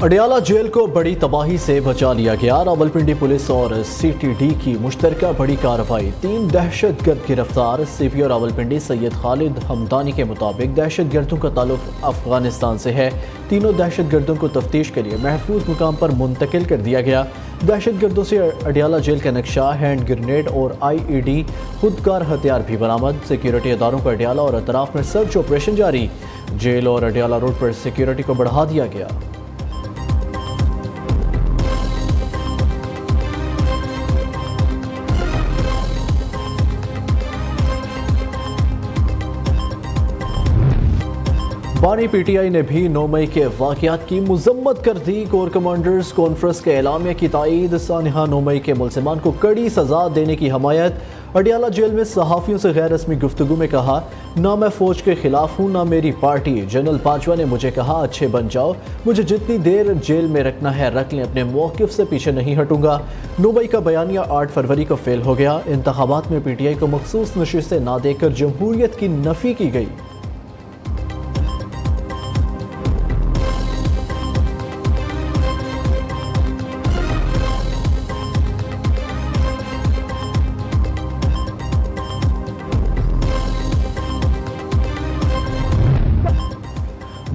Adiala jail کو بڑی تباہی سے بچا لیا گیا۔ راولپنڈی پولیس اور سی ٹی ڈی کی مشترکہ بڑی کارروائی، 3 دہشت گرد گرفتار۔ سی پی او راولپنڈی سید خالد حمدانی کے مطابق دہشت گردوں کا تعلق افغانستان سے ہے۔ تینوں دہشت گردوں کو تفتیش کے لیے محفوظ مقام پر منتقل کر دیا گیا۔ دہشت گردوں سے اڈیالہ جیل کا نقشہ، ہینڈ گرینیڈ اور آئی ای ڈی خودکار ہتھیار بھی برآمد۔ سیکیورٹی اداروں کا اڈیالہ اور اطراف میں سرچ آپریشن جاری۔ جیل اور اڈیالہ روڈ پر سیکیورٹی کو بڑھا دیا گیا۔ بانی پی ٹی آئی نے بھی 9 مئی کے واقعات کی مذمت کر دی۔ کور کمانڈرز کانفرنس کے اعلامیہ کی تائید، سانحہ 9 مئی کے ملزمان کو کڑی سزا دینے کی حمایت۔ اڈیالہ جیل میں صحافیوں سے غیر رسمی گفتگو میں کہا، نہ میں فوج کے خلاف ہوں نہ میری پارٹی۔ جنرل باجوہ نے مجھے کہا، اچھے بن جاؤ، مجھے جتنی دیر جیل میں رکھنا ہے رکھ لیں، اپنے موقف سے پیچھے نہیں ہٹوں گا۔ 9 مئی کا بیانیہ 8 فروری کو فیل ہو گیا۔ انتخابات میں پی ٹی آئی کو مخصوص نشستیں نہ دے کر جمہوریت کی نفی کی گئی۔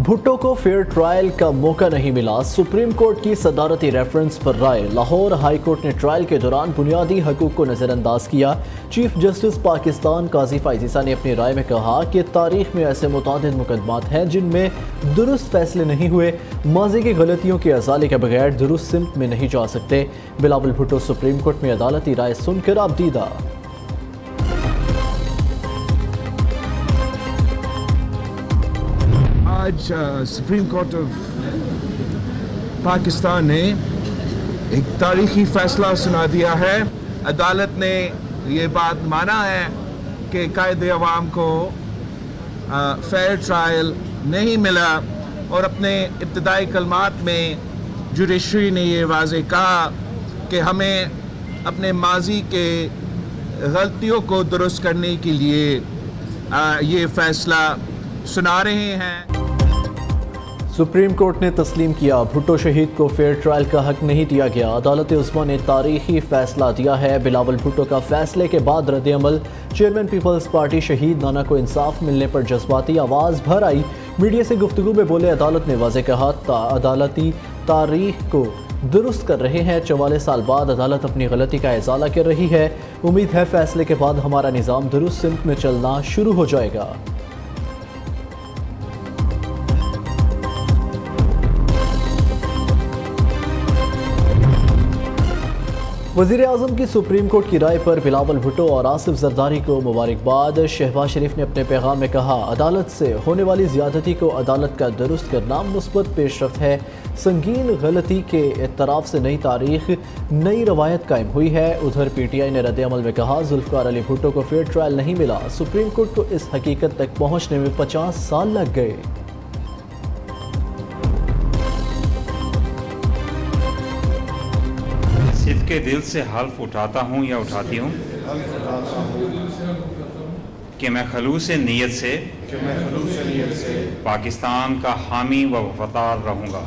بھٹو کو فیئر ٹرائل کا موقع نہیں ملا، سپریم کورٹ کی صدارتی ریفرنس پر رائے۔ لاہور ہائی کورٹ نے ٹرائل کے دوران بنیادی حقوق کو نظر انداز کیا۔ چیف جسٹس پاکستان قاضی فائز عیسیٰ نے اپنی رائے میں کہا کہ تاریخ میں ایسے متعدد مقدمات ہیں جن میں درست فیصلے نہیں ہوئے، ماضی کی غلطیوں کے ازالے کے بغیر درست سمت میں نہیں جا سکتے۔ بلاول بھٹو سپریم کورٹ میں عدالتی رائے سن کر اب دیدہ۔ آج سپریم کورٹ آف پاکستان نے ایک تاریخی فیصلہ سنا دیا ہے۔ عدالت نے یہ بات مانا ہے کہ قائد عوام کو فیئر ٹرائل نہیں ملا، اور اپنے ابتدائی کلمات میں جوڈیشری نے یہ واضح کہا کہ ہمیں اپنے ماضی کے غلطیوں کو درست کرنے کے لیے یہ فیصلہ سنا رہے ہیں۔ سپریم کورٹ نے تسلیم کیا، بھٹو شہید کو فیئر ٹرائل کا حق نہیں دیا گیا۔ عدالت عظمیٰ نے تاریخی فیصلہ دیا ہے۔ بلاول بھٹو کا فیصلے کے بعد رد عمل، چیئرمین پیپلز پارٹی شہید نانا کو انصاف ملنے پر جذباتی آواز بھر آئی۔ میڈیا سے گفتگو میں بولے عدالت نے واضح کہا، عدالتی تاریخ کو درست کر رہے ہیں۔ 44 سال بعد عدالت اپنی غلطی کا ازالہ کر رہی ہے۔ امید ہے فیصلے کے بعد ہمارا نظام درست سمت میں چلنا شروع ہو جائے گا۔ وزیر اعظم کی سپریم کورٹ کی رائے پر بلاول بھٹو اور آصف زرداری کو مبارکباد۔ شہباز شریف نے اپنے پیغام میں کہا، عدالت سے ہونے والی زیادتی کو عدالت کا درست کرنا مثبت پیش رفت ہے۔ سنگین غلطی کے اعتراف سے نئی تاریخ، نئی روایت قائم ہوئی ہے۔ ادھر پی ٹی آئی نے رد عمل میں کہا، ذوالفقار علی بھٹو کو فیئر ٹرائل نہیں ملا، سپریم کورٹ کو اس حقیقت تک پہنچنے میں 50 سال لگ گئے۔ صدق کے دل سے حلف اٹھاتا ہوں یا اٹھاتی ہوں کہ میں خلوص نیت سے پاکستان کا حامی و وفادار رہوں گا۔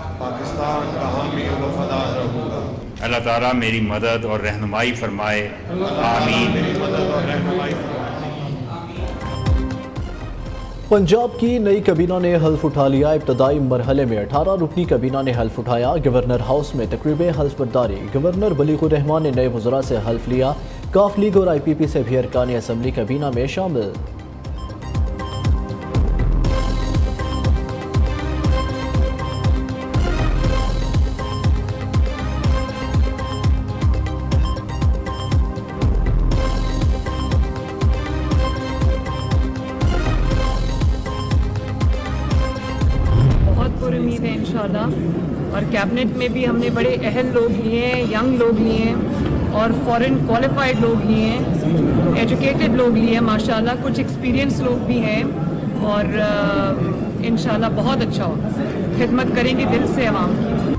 اللہ تعالیٰ میری مدد اور رہنمائی فرمائے، آمین۔ پنجاب کی نئی کابینہ نے حلف اٹھا لیا۔ ابتدائی مرحلے میں 18 رکنی کابینہ نے حلف اٹھایا۔ گورنر ہاؤس میں تقریب حلف برداری، گورنر بلیغ الرحمان نے نئے وزراء سے حلف لیا۔ کاف لیگ اور آئی پی پی سے بھی ارکان اسمبلی کابینہ میں شامل۔ امید ہے انشاءاللہ، اور کیبنٹ میں بھی ہم نے بڑے اہل لوگ لیے ہیں، ینگ لوگ لیے ہیں، اور فورن کوالیفائڈ لوگ لیے ہیں، ایجوکیٹڈ لوگ لیے ہیں ماشاءاللہ، کچھ ایکسپیرینس لوگ بھی ہیں، اور انشاءاللہ بہت اچھا ہوگا، خدمت کریں گے دل سے عوام کی۔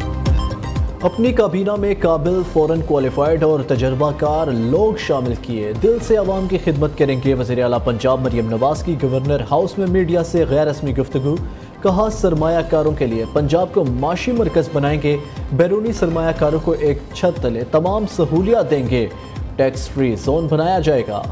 اپنی کابینہ میں قابل، فورن کوالیفائڈ اور تجربہ کار لوگ شامل کیے، دل سے عوام کی خدمت کریں گے۔ وزیر اعلیٰ پنجاب مریم نواز کی گورنر ہاؤس میں میڈیا سے غیر رسمی گفتگو، کہا سرمایہ کاروں کے لیے پنجاب کو معاشی مرکز بنائیں گے، بیرونی سرمایہ کاروں کو ایک چھت تلے تمام سہولیات دیں گے، ٹیکس فری زون بنایا جائے گا۔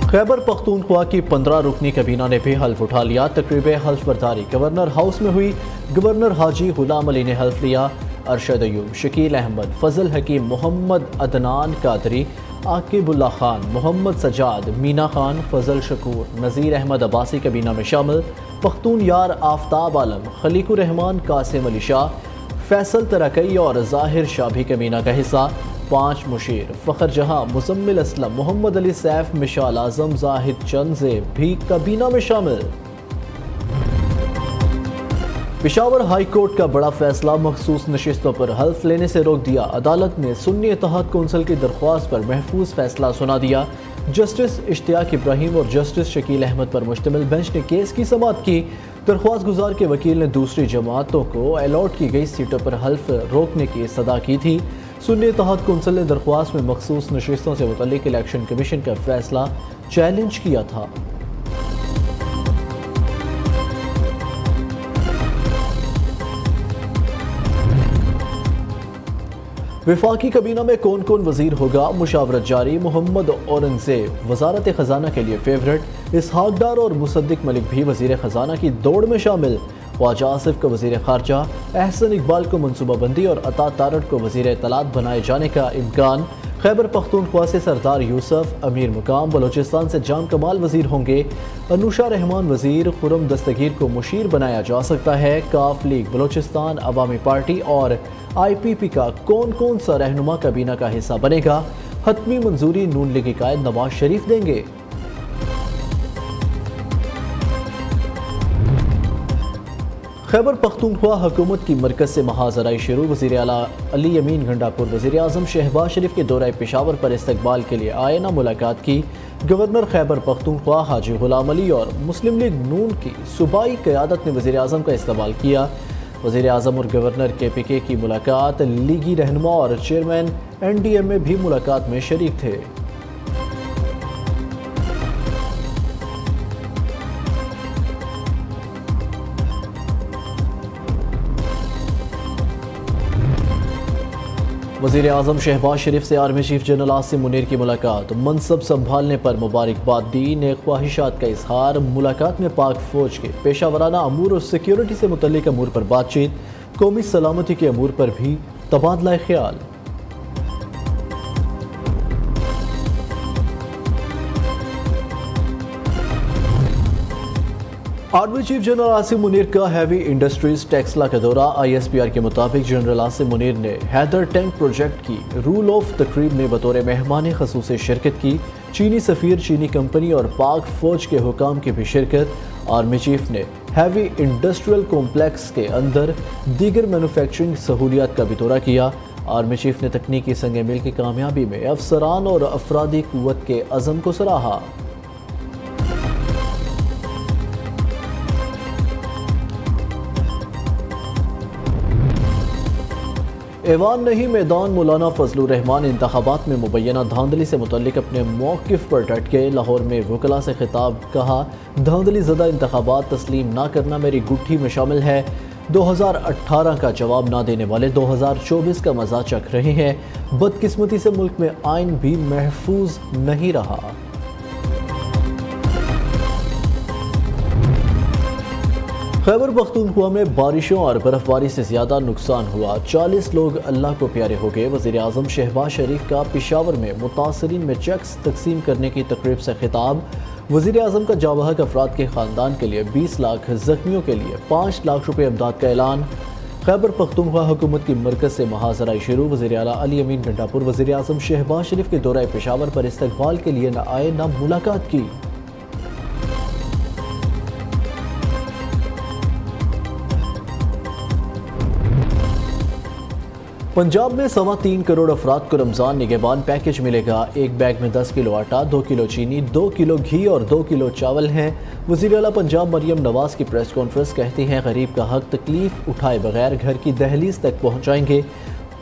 خیبر پختونخوا کی 15 رکنی کابینہ نے بھی حلف اٹھا لیا۔ تقریب حلف برداری گورنر ہاؤس میں ہوئی۔ گورنر حاجی غلام علی نے حلف لیا۔ ارشد ایوب، شکیل احمد، فضل حکیم، محمد عدنان قادری، عاقب اللہ خان، محمد سجاد، مینا خان، فضل شکور، نذیر احمد عباسی کابینہ میں شامل۔ پختون یار آفتاب عالم، خلیق الرحمان، قاسم علی شاہ، فیصل ترکئی اور ظاہر شاہ بھی کابینہ کا حصہ۔ 5 مشیر، فخر جہاں، مزمل اسلم، محمد علی سیف، مشال اعظم، زاہد چنزے بھی کابینہ میں شامل۔ پشاور ہائی کورٹ کا بڑا فیصلہ، مخصوص نشستوں پر حلف لینے سے روک دیا۔ عدالت نے سنی اتحاد کونسل کی درخواست پر محفوظ فیصلہ سنا دیا۔ جسٹس اشتیاق ابراہیم اور جسٹس شکیل احمد پر مشتمل بینچ نے کیس کی سماعت کی۔ درخواست گزار کے وکیل نے دوسری جماعتوں کو الاٹ کی گئی سیٹوں پر حلف روکنے کی استدعا کی تھی۔ سنی اتحاد کونسل نے درخواست میں مخصوص نشستوں سے متعلق الیکشن کمیشن کا فیصلہ چیلنج کیا تھا۔ وفاقی کابینہ میں کون کون وزیر ہوگا، مشاورت جاری۔ محمد اورنگزیب وزارت خزانہ کے لیے فیورٹ، اسحاق ڈار اور مصدق ملک بھی وزیر خزانہ کی دوڑ میں شامل۔ خواجہ آصف کو وزیر خارجہ، احسن اقبال کو منصوبہ بندی اور عطا تارڑ کو وزیر اطلاعات بنائے جانے کا امکان۔ خیبر پختونخوا سے سردار یوسف امیر مقام، بلوچستان سے جان کمال وزیر ہوں گے۔ انوشا رحمان وزیر، خرم دستگیر کو مشیر بنایا جا سکتا ہے۔ کاف لیگ بلوچستان عوامی پارٹی اور آئی پی پی کا کون سا رہنما کابینہ کا حصہ بنے گا، حتمی منظوری نون لیگی قائد نواز شریف دیں گے۔ خیبر پختونخوا حکومت کی مرکز سے محاذرائی شروع۔ وزیر اعلیٰ علی امین گھنڈاپور وزیر اعظم شہباز شریف کے دورہ پشاور پر استقبال کے لیے آئے، نہ ملاقات کی۔ گورنر خیبر پختونخوا حاجی غلام علی اور مسلم لیگ نون کی صوبائی قیادت نے وزیر اعظم کا استقبال کیا۔ وزیر اعظم اور گورنر کے پی کے کی ملاقات، لیگی رہنما اور چیئرمین این ڈی ایم اے بھی ملاقات میں شریک تھے۔ وزیر اعظم شہباز شریف سے army chief general Asim Munir کی ملاقات، منصب سنبھالنے پر مبارکباد دی، نیک خواہشات کا اظہار۔ ملاقات میں پاک فوج کے پیشہ ورانہ امور اور سیکیورٹی سے متعلق امور پر بات چیت، قومی سلامتی کے امور پر بھی تبادلہ خیال۔ Army chief general Asim Munir کا ہیوی انڈسٹریز ٹیکسلا کا دورہ۔ آئی ایس پی آر کے مطابق جنرل عاصم منیر نے حیدر ٹینک پروجیکٹ کی رول آف تقریب میں بطور مہمان خصوصی شرکت کی۔ چینی سفیر، چینی کمپنی اور پاک فوج کے حکام کی بھی شرکت۔ آرمی چیف نے ہیوی انڈسٹریل کمپلیکس کے اندر دیگر مینوفیکچرنگ سہولیات کا بھی دورہ کیا۔ آرمی چیف نے تکنیکی سنگ میل کی کامیابی میں افسران اور افرادی قوت کے عزم کو سراہا۔ ایوان نہیں میدان، مولانا فضل الرحمان انتخابات میں مبینہ دھاندلی سے متعلق اپنے موقف پر ڈٹ گئے۔ لاہور میں وکلاء سے خطاب، کہا دھاندلی زدہ انتخابات تسلیم نہ کرنا میری گٹھی میں شامل ہے۔ 2018 کا جواب نہ دینے والے 2024 کا مزہ چکھ رہے ہیں۔ بدقسمتی سے ملک میں آئین بھی محفوظ نہیں رہا۔ خیبر پختونخوا میں بارشوں اور برف باری سے زیادہ نقصان ہوا، 40 لوگ اللہ کو پیارے ہو گئے۔ وزیر اعظم شہباز شریف کا پشاور میں متاثرین میں چیکس تقسیم کرنے کی تقریب سے خطاب۔ وزیر اعظم کا جاں بحق افراد کے خاندان کے لیے 20 لاکھ، زخمیوں کے لیے 5 لاکھ روپے امداد کا اعلان۔ خیبر پختونخوا حکومت کی مرکز سے محاذرائی شروع۔ وزیر اعلیٰ علی امین گھنڈاپور وزیر اعظم شہباز شریف کے دورہ پشاور پر استقبال کے لیے نہ آئے، نہ ملاقات کی۔ پنجاب میں 3.25 کروڑ افراد کو رمضان نگہبان پیکج ملے گا۔ ایک بیگ میں 10 کلو آٹا، 2 کلو چینی، 2 کلو گھی اور 2 کلو چاول ہیں۔ وزیر اعلیٰ پنجاب مریم نواز کی پریس کانفرنس، کہتی ہیں غریب کا حق تکلیف اٹھائے بغیر گھر کی دہلیز تک پہنچائیں گے۔